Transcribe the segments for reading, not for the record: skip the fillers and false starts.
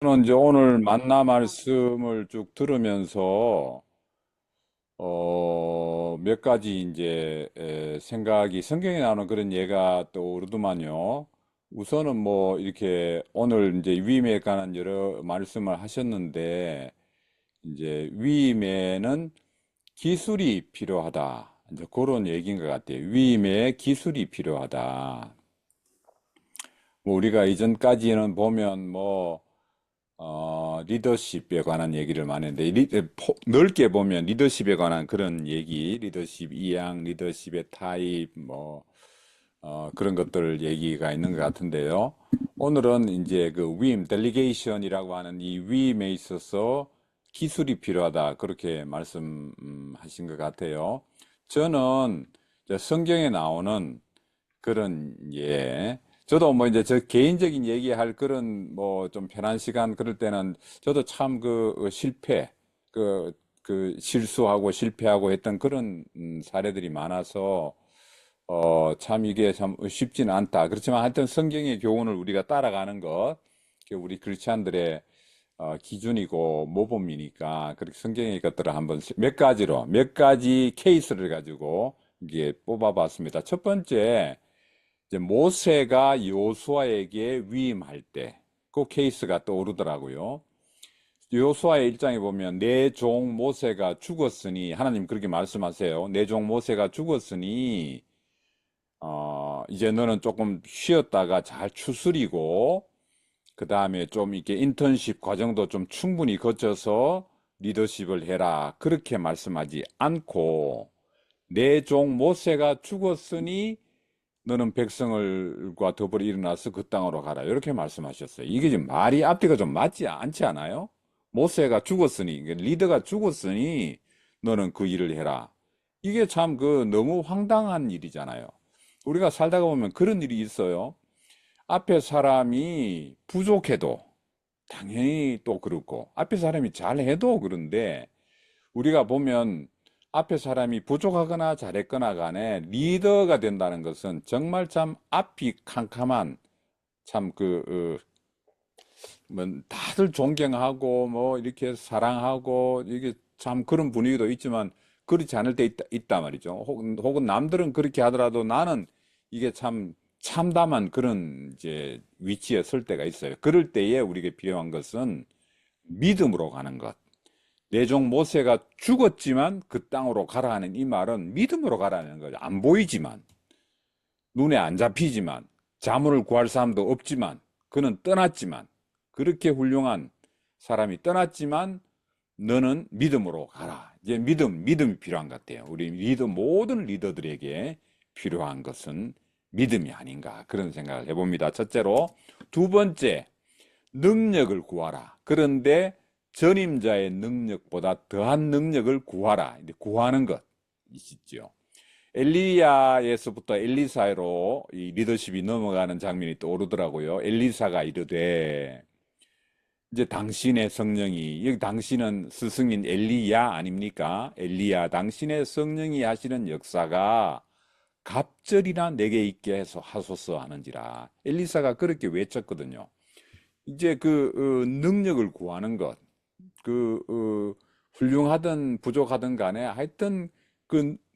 저는 이제 오늘 만나 말씀을 쭉 들으면서 몇 가지 이제 생각이 성경에 나오는 그런 예가 떠오르더만요. 우선은 뭐 이렇게 오늘 이제 위임에 관한 여러 말씀을 하셨는데 이제 위임에는 기술이 필요하다. 이제 그런 얘기인 것 같아요. 위임에 기술이 필요하다. 뭐 우리가 이전까지는 보면 뭐 리더십에 관한 얘기를 많이 했는데, 넓게 보면 리더십에 관한 그런 얘기, 리더십 이양, 리더십의 타입, 뭐, 그런 것들 얘기가 있는 것 같은데요. 오늘은 이제 그 위임, 델리게이션이라고 하는 이 위임에 있어서 기술이 필요하다. 그렇게 말씀하신 것 같아요. 저는 이제 성경에 나오는 그런, 예. 저도 뭐 이제 저 개인적인 얘기할 그런 뭐 좀 편한 시간 그럴 때는 저도 참 그 실패, 그 실수하고 실패하고 했던 그런 사례들이 많아서 참 이게 참 쉽지는 않다. 그렇지만 하여튼 성경의 교훈을 우리가 따라가는 것, 그게 우리 크리스찬들의 기준이고 모범이니까 그렇게 성경의 것들을 한번 몇 가지 케이스를 가지고 이게 뽑아봤습니다. 첫 번째, 이제 모세가 여호수아에게 위임할 때 그 케이스가 떠오르더라고요. 여호수아의 일장에 보면 내 종 모세가 죽었으니 하나님 그렇게 말씀하세요. 내 종 모세가 죽었으니 이제 너는 조금 쉬었다가 잘 추스리고 그 다음에 좀 이렇게 인턴십 과정도 좀 충분히 거쳐서 리더십을 해라. 그렇게 말씀하지 않고 내 종 모세가 죽었으니 너는 백성을과 더불어 일어나서 그 땅으로 가라. 이렇게 말씀하셨어요. 이게 지금 말이 앞뒤가 좀 맞지 않지 않아요? 모세가 죽었으니, 그러니까 리더가 죽었으니 너는 그 일을 해라. 이게 참 그 너무 황당한 일이잖아요. 우리가 살다가 보면 그런 일이 있어요. 앞에 사람이 부족해도 당연히 또 그렇고, 앞에 사람이 잘해도 그런데 우리가 보면 앞에 사람이 부족하거나 잘했거나 간에 리더가 된다는 것은 정말 참 앞이 캄캄한 참 뭐 다들 존경하고 뭐 이렇게 사랑하고 이게 참 그런 분위기도 있지만 그렇지 않을 때 있단 말이죠. 혹은 남들은 그렇게 하더라도 나는 이게 참 참담한 그런 이제 위치에 설 때가 있어요. 그럴 때에 우리에게 필요한 것은 믿음으로 가는 것. 내 종 모세가 죽었지만 그 땅으로 가라 하는 이 말은 믿음으로 가라는 거죠. 안 보이지만, 눈에 안 잡히지만, 자문을 구할 사람도 없지만, 그는 떠났지만, 그렇게 훌륭한 사람이 떠났지만, 너는 믿음으로 가라. 이제 믿음이 필요한 것 같아요. 우리 모든 리더들에게 필요한 것은 믿음이 아닌가. 그런 생각을 해봅니다. 첫째로. 두 번째, 능력을 구하라. 그런데 전임자의 능력보다 더한 능력을 구하라. 이제 구하는 것 있죠. 엘리야에서부터 엘리사로 이 리더십이 넘어가는 장면이 떠오르더라고요. 엘리사가 이르되 이제 당신의 성령이 여기 당신은 스승인 엘리야 아닙니까? 엘리야 당신의 성령이 하시는 역사가 갑절이나 내게 있게 해서 하소서 하는지라. 엘리사가 그렇게 외쳤거든요. 이제 능력을 구하는 것, 훌륭하든 부족하든 간에 하여튼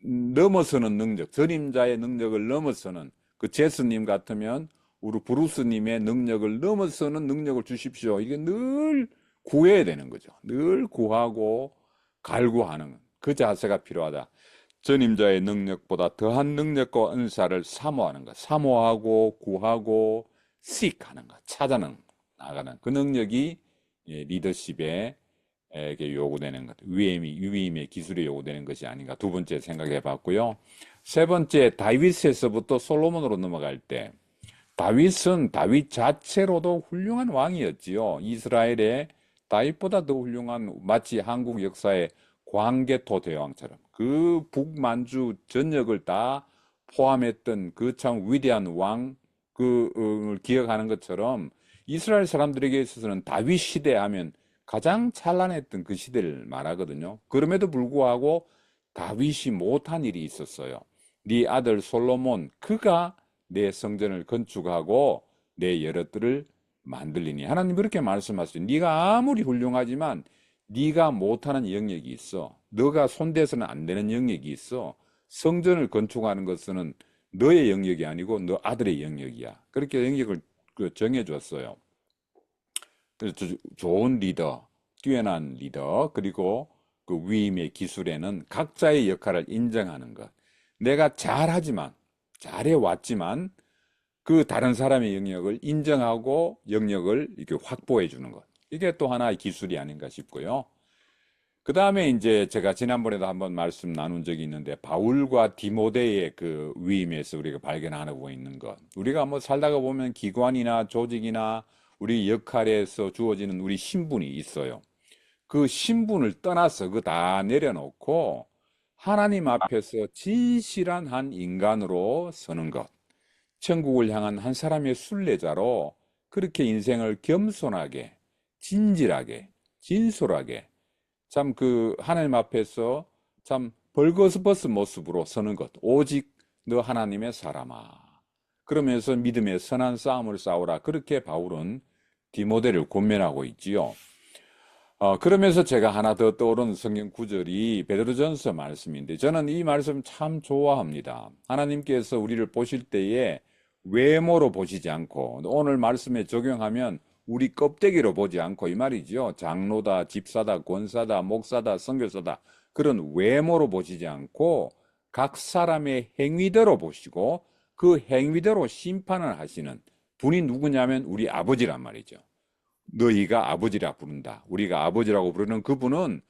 넘어서는 능력, 전임자의 능력을 넘어서는 제스님 같으면 우리 브루스님의 능력을 넘어서는 능력을 주십시오. 이게 늘 구해야 되는 거죠. 늘 구하고 갈구하는 그 자세가 필요하다. 전임자의 능력보다 더한 능력과 은사를 사모하는 것, 사모하고 구하고 seek하는 것, 찾아는 나가는 그 능력이 리더십에 게 요구되는 것, 위임의 기술에 요구되는 것이 아닌가 두 번째 생각해 봤고요. 세 번째, 다윗에서부터 솔로몬으로 넘어갈 때, 다윗은 다윗 자체로도 훌륭한 왕이었지요. 이스라엘의 다윗보다 더 훌륭한, 마치 한국 역사의 광개토 대왕처럼 그 북만주 전역을 다 포함했던 그 참 위대한 왕, 을 기억하는 것처럼 이스라엘 사람들에게 있어서는 다윗 시대 하면 가장 찬란했던 그 시대를 말하거든요. 그럼에도 불구하고 다윗이 못한 일이 있었어요. 네 아들 솔로몬, 그가 내 성전을 건축하고 내 여럿들을 만들리니. 하나님 그렇게 말씀하세요. 네가 아무리 훌륭하지만 네가 못하는 영역이 있어. 너가 손대서는 안 되는 영역이 있어. 성전을 건축하는 것은 너의 영역이 아니고 너 아들의 영역이야. 그렇게 영역을 정해 줬어요. 그래서 좋은 리더, 뛰어난 리더, 그리고 그 위임의 기술에는 각자의 역할을 인정하는 것. 내가 잘하지만, 잘해왔지만, 그 다른 사람의 영역을 인정하고 영역을 이렇게 확보해 주는 것. 이게 또 하나의 기술이 아닌가 싶고요. 그 다음에 이제 제가 지난번에도 한번 말씀 나눈 적이 있는데, 바울과 디모데의 그 위임에서 우리가 발견하고 있는 것. 우리가 뭐 살다가 보면 기관이나 조직이나 우리 역할에서 주어지는 우리 신분이 있어요. 그 신분을 떠나서 그 다 내려놓고 하나님 앞에서 진실한 한 인간으로 서는 것. 천국을 향한 한 사람의 순례자로 그렇게 인생을 겸손하게, 진실하게, 진솔하게 참 그 하나님 앞에서 참 벌거벗은 모습으로 서는 것. 오직 너 하나님의 사람아. 그러면서 믿음의 선한 싸움을 싸우라. 그렇게 바울은 디모데를 권면하고 있지요. 그러면서 제가 하나 더 떠오르는 성경 구절이 베드로전서 말씀인데 저는 이 말씀 참 좋아합니다. 하나님께서 우리를 보실 때에 외모로 보시지 않고 오늘 말씀에 적용하면 우리 껍데기로 보지 않고 이 말이죠. 장로다, 집사다, 권사다, 목사다, 선교사다 그런 외모로 보시지 않고 각 사람의 행위대로 보시고 그 행위대로 심판을 하시는 분이 누구냐면 우리 아버지란 말이죠. 너희가 아버지라 부른다. 우리가 아버지라고 부르는 그분은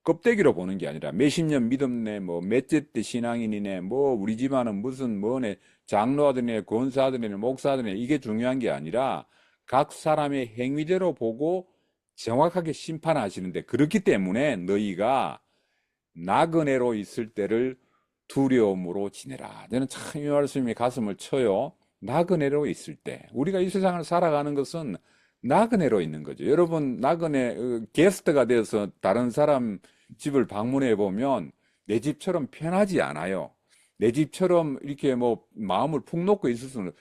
껍데기로 보는 게 아니라 몇십 년 믿었네, 뭐 몇째 때 신앙인이네, 뭐 우리 집안은 무슨 뭐네, 장로아들이네, 권사아들이네, 목사아들이네 이게 중요한 게 아니라 각 사람의 행위대로 보고 정확하게 심판하시는데 그렇기 때문에 너희가 나그네로 있을 때를 두려움으로 지내라. 저는 참 이 말씀이 가슴을 쳐요. 나그네로 있을 때 우리가 이 세상을 살아가는 것은 나그네로 있는 거죠. 여러분 나그네 게스트가 되어서 다른 사람 집을 방문해 보면 내 집처럼 편하지 않아요. 내 집처럼 이렇게 뭐 마음을 푹 놓고 있을 수는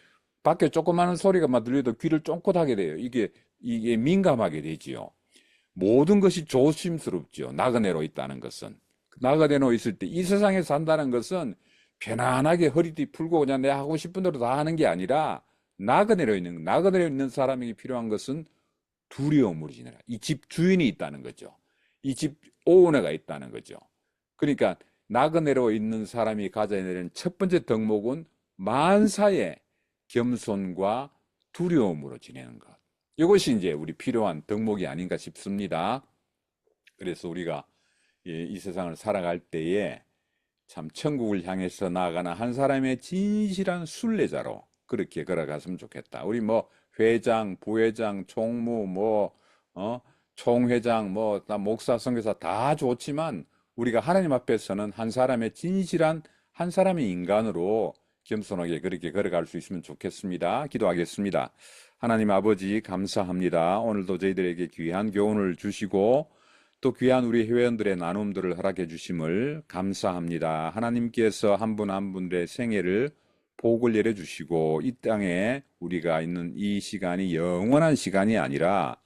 밖에 조그마한 소리가 막 들려도 귀를 쫑긋하게 돼요. 이게 민감하게 되지요. 모든 것이 조심스럽죠. 나그네로 있다는 것은. 나그네로 있을 때 이 세상에 산다는 것은 편안하게 허리띠 풀고 그냥 내가 하고 싶은 대로 다 하는 게 아니라 나그네로 있는 사람에게 필요한 것은 두려움으로 지내라. 이 집 주인이 있다는 거죠. 이 집 오너가 있다는 거죠. 그러니까 나그네로 있는 사람이 가져야 되는 첫 번째 덕목은 만사의 겸손과 두려움으로 지내는 것. 이것이 이제 우리 필요한 덕목이 아닌가 싶습니다. 그래서 우리가 이 세상을 살아갈 때에 참 천국을 향해서 나아가는 한 사람의 진실한 순례자로 그렇게 걸어갔으면 좋겠다. 우리 뭐 회장, 부회장, 총무, 총회장, 목사, 선교사 다 좋지만 우리가 하나님 앞에서는 한 사람의 진실한 한 사람의 인간으로 겸손하게 그렇게 걸어갈 수 있으면 좋겠습니다. 기도하겠습니다. 하나님 아버지 감사합니다. 오늘도 저희들에게 귀한 교훈을 주시고 또 귀한 우리 회원들의 나눔들을 허락해 주심을 감사합니다. 하나님께서 한 분 한 분의 생애를 복을 내려 주시고 이 땅에 우리가 있는 이 시간이 영원한 시간이 아니라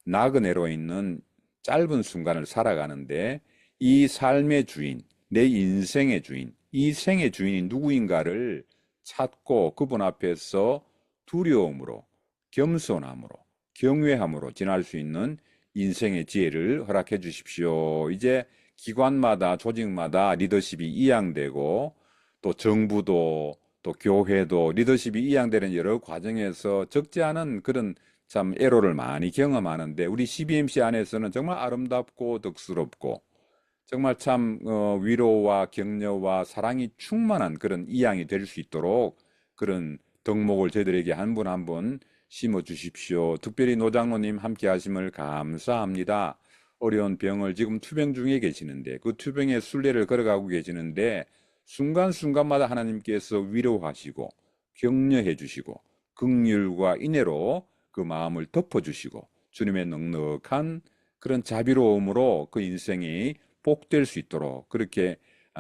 나그네로 있는 짧은 순간을 살아가는데 이 삶의 주인, 내 인생의 주인, 이 생의 주인이 누구인가를 찾고 그분 앞에서 두려움으로, 겸손함으로, 경외함으로 지날 수 있는 인생의 지혜를 허락해 주십시오. 이제 기관마다 조직마다 리더십이 이양되고 또 정부도 또 교회도 리더십이 이양되는 여러 과정에서 적지 않은 그런 참 애로를 많이 경험하는데 우리 CBMC 안에서는 정말 아름답고 덕스럽고 정말 참 위로와 격려와 사랑이 충만한 그런 이양이 될 수 있도록 그런 덕목을 저희들에게 한 분 한 분 심어 주십시오. 특별히 노장로님 함께 하심을 감사합니다. 어려운 병을 지금 투병 중에 계시는데 그 투병의 순례를 걸어가고 계시는데 순간순간마다 하나님께서 위로하시고 격려해 주시고 긍휼과 인애로 그 마음을 덮어주시고 주님의 넉넉한 그런 자비로움으로 그 인생이 복될 수 있도록 그렇게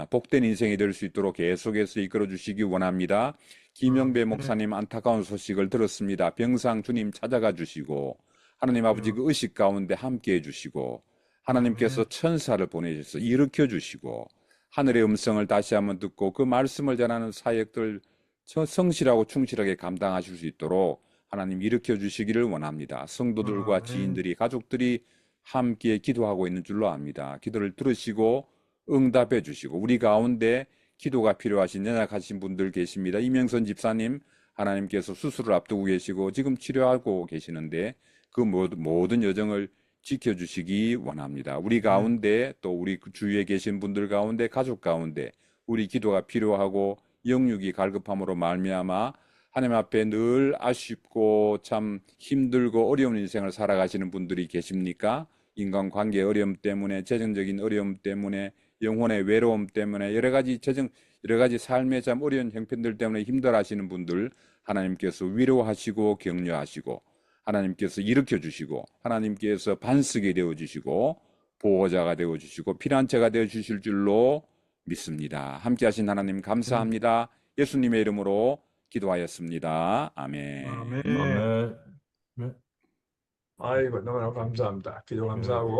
복된 인생이 될 수 있도록 계속해서 이끌어 주시기 원합니다. 김영배 목사님 안타까운 소식을 들었습니다. 병상 주님 찾아가 주시고 하나님 아버지 그 의식 가운데 함께 해주시고 하나님께서 천사를 보내주셔서 일으켜 주시고 하늘의 음성을 다시 한번 듣고 그 말씀을 전하는 사역들 성실하고 충실하게 감당하실 수 있도록 하나님 일으켜 주시기를 원합니다. 성도들과 지인들이 가족들이 함께 기도하고 있는 줄로 압니다. 기도를 들으시고 응답해 주시고 우리 가운데 기도가 필요하신 연약하신 분들 계십니다. 이명선 집사님 하나님께서 수술을 앞두고 계시고 지금 치료하고 계시는데 그 모든 여정을 지켜주시기 원합니다. 우리 가운데 또 우리 주위에 계신 분들 가운데 가족 가운데 우리 기도가 필요하고 영육이 갈급함으로 말미암아 하나님 앞에 늘 아쉽고 참 힘들고 어려운 인생을 살아가시는 분들이 계십니까? 인간관계 어려움 때문에 재정적인 어려움 때문에 영혼의 외로움 때문에 여러 가지 삶의 참 어려운 형편들 때문에 힘들어하시는 분들 하나님께서 위로하시고 격려하시고 하나님께서 일으켜 주시고 하나님께서 반석이 되어 주시고 보호자가 되어 주시고 피난처가 되어 주실 줄로 믿습니다. 함께 하신 하나님 감사합니다. 예수님의 이름으로 기도하였습니다. 아멘. 아멘. 아멘. 아이고, 너무나 감사합니다. 기도 감사하고.